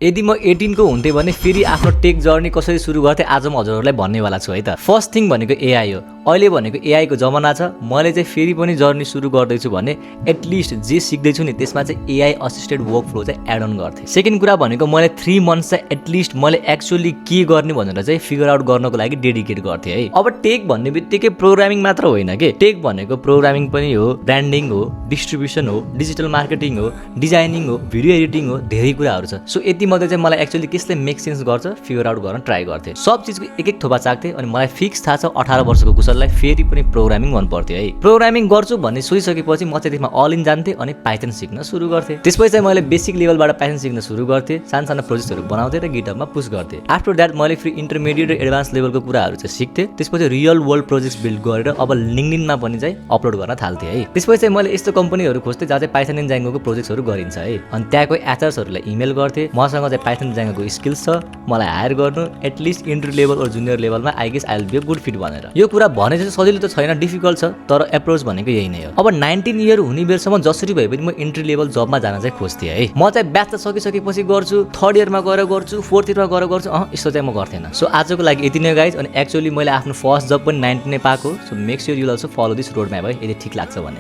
यदि म 18 को हुन्थे भने फेरि आफ्नो टेक जर्नी कसरी सुरु गर्थे आज म हजुरहरूलाई भन्नेवाला छु है त। फर्स्ट थिङ भनेको एआई हो। अहिले भनेको एआई को जमाना छ। मैले चाहिँ फेरि पनि जर्नी सुरु गर्दैछु भने एटलिस्ट जे सिक्दैछु नि त्यसमा चाहिँ एआई असिस्टेड वर्क फ्लो चाहिँ एड अन गर्थे। सेकेन्ड कुरा भनेको मैले 3 मन्थ्स चाहिँ एटलिस्ट मैले एक्चुअली के गर्ने भनेर चाहिँ फिगर आउट गर्नको लागि डेडिकेट गर्थे है। अब टेक भन्ने बित्तिकै प्रोग्रामिङ मात्र होइन के, टेक भनेको प्रोग्रामिङ पनि हो, ब्रान्डिङ हो, डिस्ट्रिब्युसन हो, डिजिटल मार्केटिङ हो, डिजाइनिङ हो, भिडियो एडिटिङ हो, धेरै कुराहरू छ। सो यति मध्ये चाहिँ मलाई एक्चुअली कसले मेक सेन्स गर्छ फिगर आउट गर्न ट्राई गर्थे। सब चीजको एक एक थोपा चाख्थे अनि मलाई फिक्स थाहा छ 18 वर्षको कुशललाई फेरि पनि प्रोग्रामिङ मन पर्थ्यो है। प्रोग्रामिङ गर्छु भन्ने सोचिसकेपछि म चाहिँ त्यसमा अल इन जान्थे अनि पाइथन सिक्न सुरु गर्थे। त्यसपछि चाहिँ मैले बेसिक लेभलबाट पाइथन सिक्न सुरु गर्थे, सानसानो प्रोजेक्टहरू बनाउँथे र गिटहबमा पुश गर्थे। आफ्टर दैट मैले फेरि इन्टरमिडिएट र एडभान्स लेभलको कुराहरू चाहिँ सिक्थे। त्यसपछि रियल वर्ल्ड प्रोजेक्ट्स बिल्ड गरेर अब लिङ्क्डइनमा पनि चाहिँ अपलोड गर्न थाल्थे है। त्यसपछि चाहिँ मैले यस्तो कम्पनीहरू खोज्थे जहाँ चाहिँ पाइथन एन्ड जाङ्गोको प्रोजेक्ट्सहरू गरिन्छ है। अनि त्यहाँको एचआरहरूलाई इमेल गर्थे, मसँग चाहिँ पाइथन जाङ्गोको स्किल्स छ, मलाई हायर गर्नु एटलिस्ट इन्ट्री लेभल र जुनियर लेभलमा I guess I will be a good fit भनेर। यो कुरा भने चाहिँ सजिलो त छैन, डिफिकल्ट छ, तर एप्रोच भनेको यही नै हो। अब 19 इयर हुने बेरसम्म जसरी भए पनि म इन्ट्री लेभल जबमा जान चाहिँ खोज्थे है। म चाहिँ ब्याच सकिसकेपछि गर्छु, थर्ड इयरमा गएर गर्छु, फोर्थ इयरमा गएर गर्छु, यस्तो चाहिँ म गर्थेन। सो आजको लागि यति नै गाइज। अनि एक्चुअली मैले आफ्नो फर्स्ट जब पनि 19 नै पाएको। So make sure you also follow this road map है, यदि ठिक लाग्छ भने।